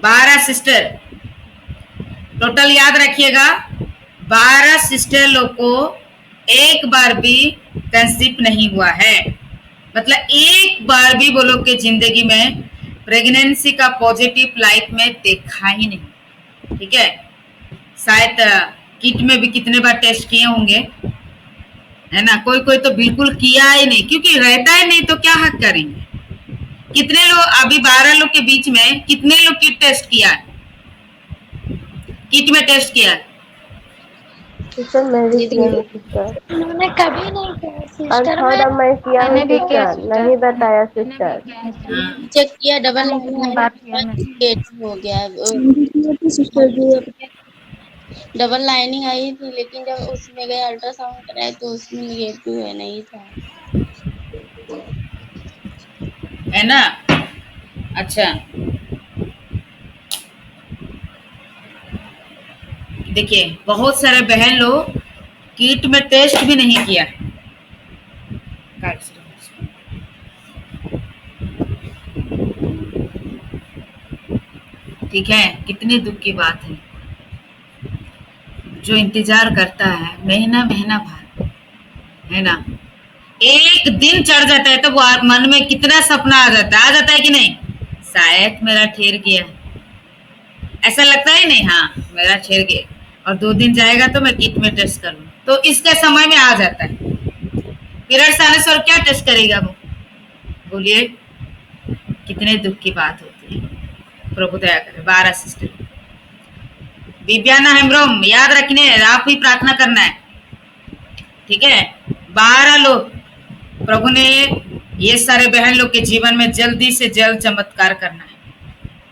12 sister total याद रखिएगा। 12 sister लोग को एक बार भी कंसीव नहीं हुआ है, मतलब एक बार भी वो लोग के जिंदगी में प्रेगनेंसी का पॉजिटिव लाइफ में देखा ही नहीं। ठीक है, शायद किट में भी कितने बार टेस्ट किए होंगे, है ना। कोई कोई तो बिल्कुल किया ही नहीं, क्योंकि रहता ही नहीं तो क्या हक करेंगे। कितने लोग अभी 12 लोग के बीच में कितने लोग किट टेस्ट किया है, किट में टेस्ट किया है? सिस्टर मैं भी किया हूँ सिस्टर। उन्होंने कभी नहीं किया और सिस्टर। थोड़ा मैं किया हूँ मैंने भी किया सिस्टर, नहीं बताया सिस्टर। चेक किया, डबल हो गया। डबल लाइनिंग आई थी, लेकिन जब उसमें गए अल्ट्रासाउंड कराए तो उसमें निगेटिव है, नहीं था, है ना। अच्छा देखिए, बहुत सारे बहन लोग किट में टेस्ट भी नहीं किया। ठीक है, कितने दुख की बात है। जो इंतजार करता है महीना महीना भर, है ना, एक दिन चढ़ जाता है तो वो मन में कितना सपना आ जाता है कि नहीं, शायद मेरा ठेर गया, ऐसा लगता है नहीं, हाँ मेरा ठेर गया। और 2 दिन जाएगा तो मैं किट में टेस्ट करूँ, तो इसके समय में आ जाता है। पीरियड्स आने से और क्या टेस्ट करेगा वो, बोलिए। कितने दुख की बात होती है। प्रभु दया करे। 12 सिस्टर दिव्याना हेम्ब्रोम याद रखने, आप ही प्रार्थना करना है, ठीक है। 12 लोग प्रभु ने ये सारे बहन लोग के जीवन में जल्दी से जल्द चमत्कार करना है,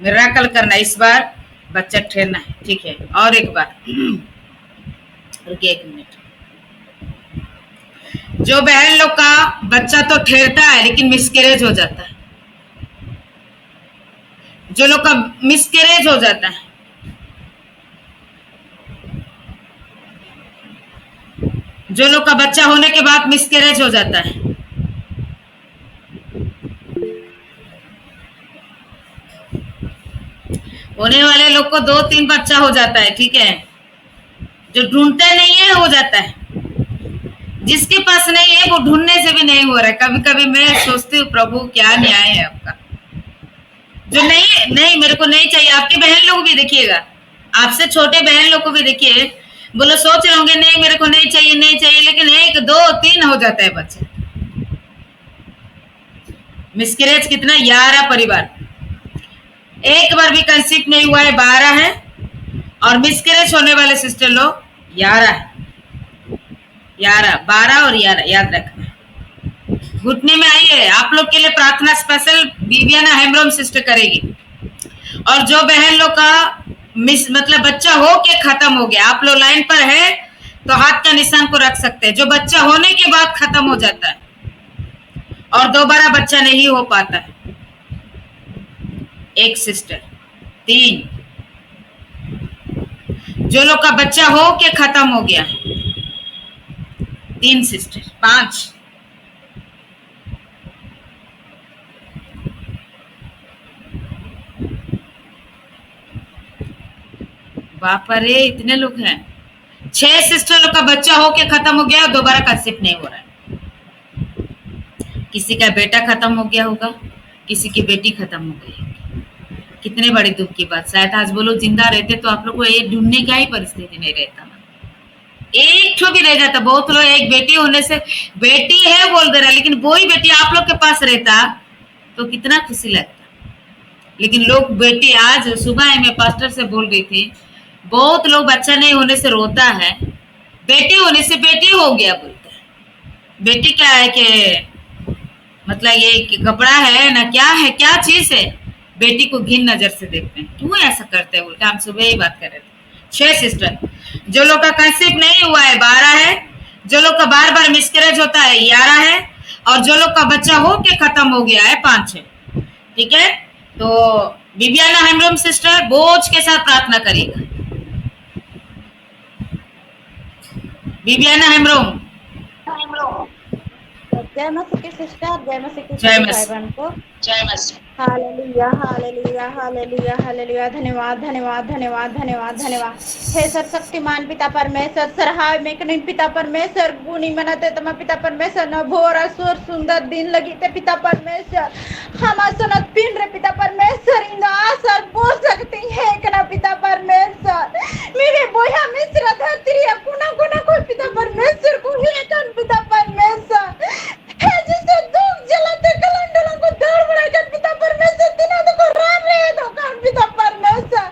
मिराकल करना है। इस बार बच्चा ठहरना है, ठीक है। और एक बार रुकिए 1 मिनट। जो बहन लोग का बच्चा तो ठहरता है लेकिन मिसकैरेज हो जाता है, जो लोग का मिसकैरेज हो जाता है, जो लोग का बच्चा होने के बाद मिसकैरेज हो जाता है, होने वाले लोग को 2-3 बच्चा हो जाता है, ठीक है। जो ढूंढते नहीं है हो जाता है, जिसके पास नहीं है वो ढूंढने से भी नहीं हो रहा है। कभी कभी मैं सोचती हूँ प्रभु क्या न्याय है आपका। जो नहीं मेरे को नहीं चाहिए। आपके बहन लोग भी देखिएगा, आपसे छोटे बहन लोग को भी देखिए, बोलो सोच रहे होंगे नहीं मेरे को नहीं चाहिए नहीं चाहिए, लेकिन 1, 2, 3 हो जाता है बच्चा। मिसकैरेज कितना, 11 परिवार, एक बार भी कंसीव नहीं हुआ है 12 है, और मिसकैरेज होने वाले सिस्टर लोग 11 है। 11, 12 और 11 याद रखना। घुटने में आइए, आप लोग के लिए प्रार्थना स्पेशल विवियाना हेम्ब्रोम सिस्टर करेगी। और जो बहन लोग का मतलब बच्चा हो के खत्म हो गया, आप लोग लाइन पर है तो हाथ का निशान को रख सकते हैं। जो बच्चा होने के बाद खत्म हो जाता है और दोबारा बच्चा नहीं हो पाता है, 1 सिस्टर। 3, जो लोग का बच्चा हो के खत्म हो गया, 3 सिस्टर। 5, बाप रे इतने लोग हैं। 6 सिस्टर लोग का बच्चा हो के खत्म हो गया और दोबारा कंसीव नहीं हो रहा है। किसी का बेटा खत्म हो गया होगा, किसी की बेटी खत्म हो गई होगी। कितने बड़े दुख की बात। शायद आज वो लोग जिंदा रहते तो आप लोग को ये ढूंढने का ही परिस्थिति नहीं रहता ना, एक ठो भी रह जाता। बहुत लोग एक बेटी होने से बेटी है बोल दे रहा, लेकिन वही बेटी आप लोग के पास रहता तो कितना खुशी लगता। लेकिन लोग बेटी, आज सुबह मैं पास्टर से बोल रही थी, बहुत लोग बच्चा नहीं होने से रोता है, बेटी होने से बेटी हो गया बोलते हैं। बेटी क्या है कि मतलब ये कपड़ा है ना, क्या है, क्या चीज है, बेटी को घिन नजर से देखते हैं। क्यों ऐसा करते हैं बोलते, हम सुबह ही बात कर रहे थे। 6 सिस्टर, जो लोग का कंसीव नहीं हुआ है 12 है, जो लोग का बार बार मिसकैरेज होता है 11 है, और जो लोग का बच्चा हो के खत्म हो गया है 5 है, ठीक है। तो विवियाना हेम्ब्रोम सिस्टर बोझ के साथ प्रार्थना करेगा। विवियाना हेम्ब्रोम जय मसीह की सिस्टर, जय मसीह की जय सभी भाई मसीह। बहन को जय मसीह। Hallelujah hallelujah hallelujah hallelujah. धन्यवाद धन्यवाद धन्यवाद धन्यवाद धन्यवाद हे सर्वशक्तिमान पिता परमेश्वर, सराहाय मेकनिन पिता परमेश्वर, गुणी मनते तम पिता परमेश्वर, न भोर असुर सुंदर दिन लगी ते पिता परमेश्वर, हम सनत पिन रे पिता परमेश्वर, इन आसर बोल सकती है कि ना पिता परमेश्वर, मेरे बोया मिश्र धरती कुना कुना कोई पिता परमेश्वर को ही कन पिता परमेश्वर है, जिससे दुख जलाते कलंडलों को दौड़ बढ़ाकर पिता परमेश्वर, दिनों को रान रहे तो कन पिता परमेश्वर,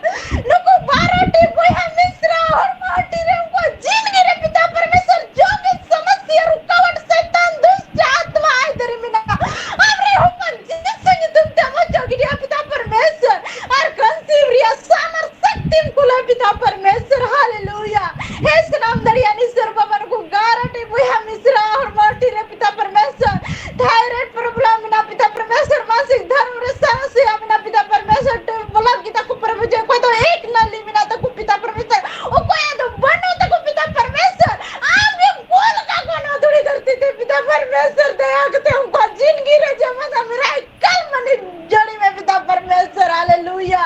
नको बाराटी बोया मिश्रा और माटी रे उनको जिंदगी रे पिता परमेश्वर, जो भी समस्या रुकावट शैतान दुष्ट आत्मा आए तेरे बिना हमरे ऊपर जिससे तुम तमो जोगिया पिता परमेश्वर और कंसीवरिया सामर शक्ति कुला पिता परमेश्वर। हालेलुया हे नाम दरियानी सर्वमन को गारटी बोया मिश्रा और माटी रे पिता परमेश्वर, थायराइड प्रॉब्लम बिना पिता परमेश्वर, मासिक धर्म रे समस्या बिना पिता परमेश्वर, बोला गीता को प्रभु जी कोई तो एक नली बिना तो पिता परमेश्वर, ओ कोई तो बनो तो पिता परमेश्वर, आप ये बोल का कोना थोड़ी धरती थे पिता परमेश्वर, दया करते उनको जिंदगी रे जमाना मेरा कल मनी जड़ी में पिता परमेश्वर। हालेलुया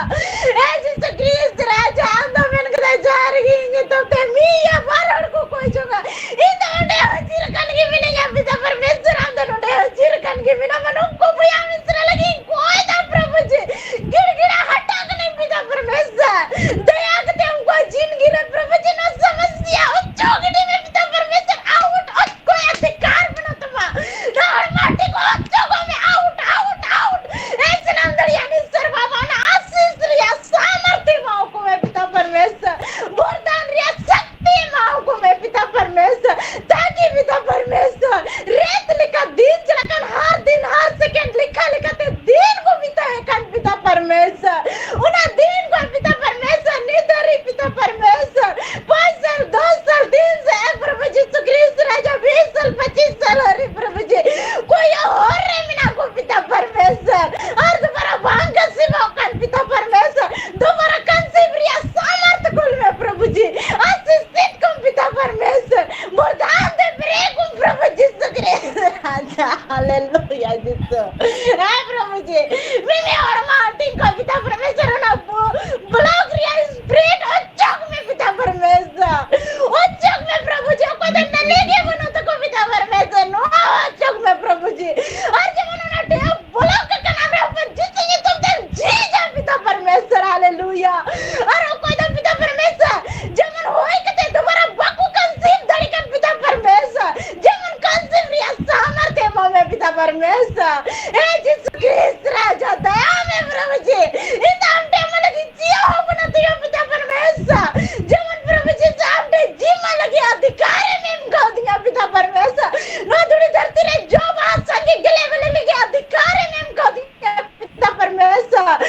ए जिस क्रिस्त राजा आंदो में कदा जा रही तो ते मिया बारड़ को कोई जगह इन डे हजीर कन के मिलेगा पिता परमेश्वर, आंदो डे हजीर कन के बिना मनो को भया मिश्र लगी कोई ना प्रभु जी गिड़गिड़ा हटा के नहीं पिता परमेश्वर, दया करते उनको जिंदगी रे प्रभु जी ना समस्या चौगड़ी में पिता परमेश्वर आउट और कोई अधिकार बना तुम राड माटी को चौगों में आउट आउट आउट ऐसे नाम दरियानी सर्वभौम आशीष रिया सामर्थ्य माओ को मैं पिता परमेश्वर, वरदान रिया शक्ति माओ को मैं पिता परमेश्वर, ताकि पिता परमेश्वर रेत लिखा दिन चलकर हर दिन हर सेकंड लिखा लिखा ते दिन को पिता है कन पिता परमेश्वर, उन्हें दिन को पिता परमेश्वर निधरी पिता परमेश्वर 5 साल 2 साल 3 साल प्रभु जी सुक्रीस्त राजा 20 साल 25 साल हरे प्रभु जी कोई और रे मिना को पिता परमेश्वर, और दोबारा भांग का सिवा कन पिता परमेश्वर, दोबारा कंसीवरिया सामर्थ कुल में प्रभु जी आशीषित को पिता परमेश्वर, वरदान they break Prabhu ji सुक्रीस्त Raja. Hallelujah जिसो हाय प्रभु जी मैंने और मार्टिन को पिता परमेश्वर ना ब्लॉक रिया स्प्रेड और चौक में पिता परमेश्वर, और चौक में प्रभु जी को तो न लेके बनो तो को पिता परमेश्वर नो चौक में प्रभु जी, और जब उन्होंने डे ब्लॉक का नाम रे ऊपर जितने तुम ते जी जा पिता परमेश्वर। हालेलुया और कोई तो पिता परमेश्वर जब होए के दोबारा बाकू कंसीव धड़कन पिता परमेश्वर, जब कंसीव रिया सामर्थ्य में पिता परमेश्वर, हे यीशु क्रिस्त राजा दया में प्रभु जी इन आमटे में लगी जिया हो बनती हो पिता परमेश्वर, जब प्रभु जी सामने जीमा लगी अधिकार में गाओ दिया पिता परमेश्वर, ना थोड़ी धरती रे जो बात संग गले वाले लगे अधिकार में गाओ दिया पिता परमेश्वर,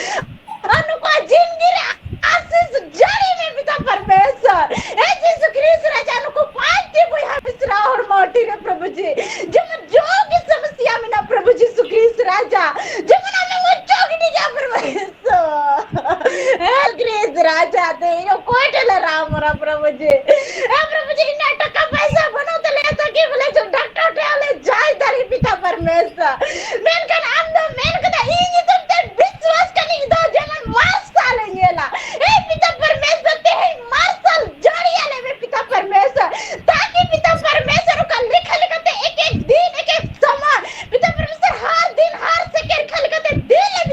अनुको जिंदगी रे आशीष जारी में पिता परमेश्वर, हे यीशु क्रिस्त राजा अनुको पांच बुया मिश्रा और मोटी रे प्रभु जी, जब जो की समस्या में ना प्रभु जी सुक्रीस्त राजा जब ना में मुझो की नहीं जा परमेश्वर, हे क्रिस्त राजा दे यो कोई टले राम रा प्रभु जी, हे प्रभु जी ना टका पैसा बनो तो ले सके बोले जो डॉक्टर टेले जाय धरी पिता परमेश्वर, मेन का नाम दो मेन का ई तुम ते विश्वास करनी दो जमन मास्टर लेला, हे पिता परमेश्वर ते मास्टर जड़िया ले पिता परमेश्वर, ताकि पिता परमेश्वर का लिखा लिखते एक एक दिन एक एक समय पिता परमेश्वर हर दिन हर सेकंड लिखा लिखते दिन ले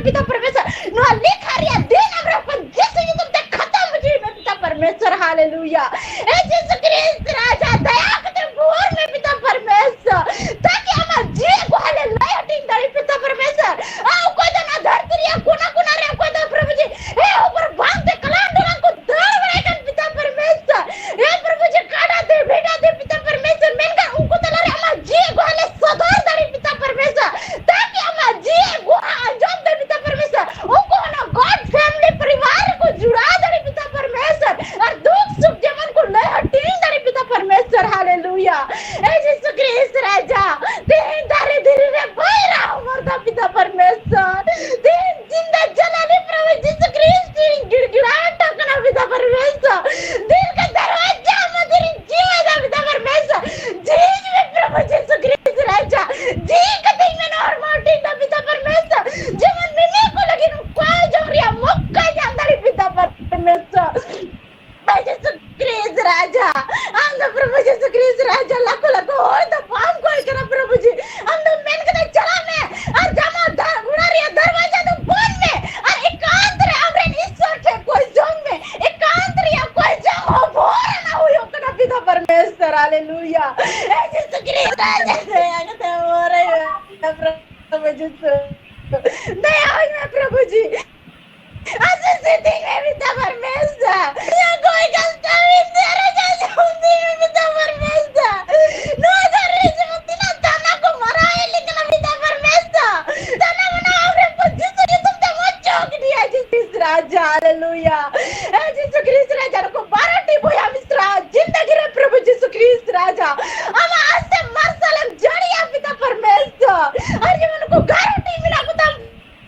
पिता परमेश्वर नो लिखा रिया दिन हमरा पर जैसे ये तुम ते खत्म जी में पिता परमेश्वर। हालेलुया हे यीशु क्रिस्त राजा दया करते भोर में पिता परमेश्वर, ताकि हमार जी को हालेलुया Jesus Cristo, प्रभु जी दया हुई प्रभु जी असं सिद्धि में पिता परमेश्वर या कोई गलता भी तेरे जैसे होती है पिता परमेश्वर नो धरे जमती ना तना को मरा है लेकिन पिता परमेश्वर तना मना और जिस ये तुम तो मत चौक दिया जिस राजा हालेलुया जिस क्रिस्त राजा को बारटी बोया मिस्रा जिंदगी रे प्रभु यीशु क्रिस्त राजा हम आज से मरसलम जड़िया पिता परमेश्वर और ये उनको गारंटी मिला पिता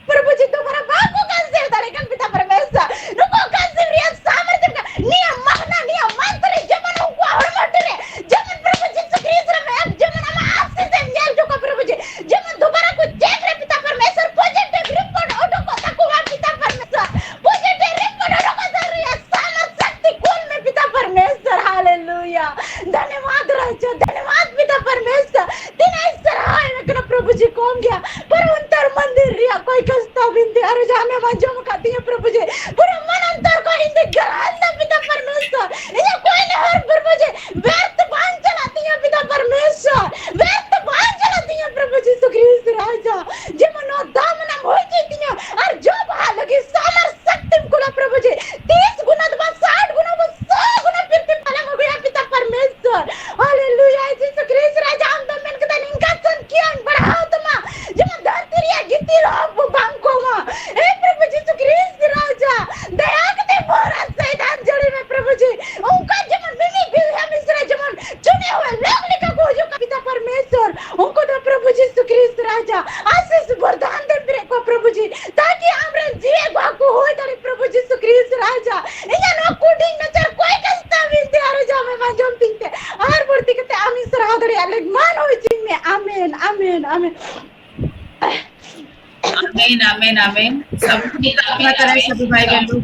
प्रभु जी तुम्हारा बाप को कैसे लेकिन पिता परमेश्वर नुको कैसे रिया सामर्थ्य का नियम महना नियम मंत्र जमन को हड़मटरे जमन प्रभु जी क्रिस्त में जमन हम आपसे से न्याय जो का प्रभु जी जमन दोबारा को चेक रे पिता परमेश्वर पॉजिटिव रिपोर्ट ऑटो को तकुवा पिता परमेश्वर पॉजिटिव रिपोर्ट ऑटो को सर रिया सामर्थ शक्ति कुल में पिता परमेश्वर हालेलुया धन्यवाद राजा धन्यवाद पिता परमेश्वर दिन सराय में प्रभु जी कौन गया पर अंतर मंदिर रिया कोई कष्टा बिंदे अरे जाने वाजो मकाती है प्रभु जी पूरा मन अंतर को हिंदी गरांदा पिता परमेश्वर ये कोई नहीं हर प्रभु जी व्यर्थ बांध चलाती है पिता परमेश्वर व्यर्थ बांध चलाती है प्रभु जी सुक्रीस्त राजा जे मनो दामना होई जीती है और जो बहा लगी सामर शक्ति को प्रभु जी 30 गुना 60 गुना 100 गुना फिर पलंग हो गया पिता परमेश्वर हालेलुया यीशु क्रिस्त राजा हम तो मन के दिन इनका सन किया बढ़ाओ तुम जब धरती रिया गिती रहो बांको मा हे प्रभु यीशु क्रिस्त राजा दया करते बोरा शैतान जड़ी में प्रभु जी उनका जमन मिली भी है मिस्र जमन चुने हुए लोग लिखा को जो पिता परमेश्वर उनको तो प्रभु यीशु क्रिस्त राजा आशीष वरदान दे मेरे को प्रभु जी ताकि हमरे जीए को हो तरी प्रभु यीशु क्रिस्त राजा इया नो कोडिंग नजर कोई कष्टा विनते आरो जा में जम पिंते हर मूर्ति के आमी सरादरी अलग मान हो जी में आमेन आमेन आमेन आमीन आमीन आमीन सब अपना तरह से भाई बहन लोग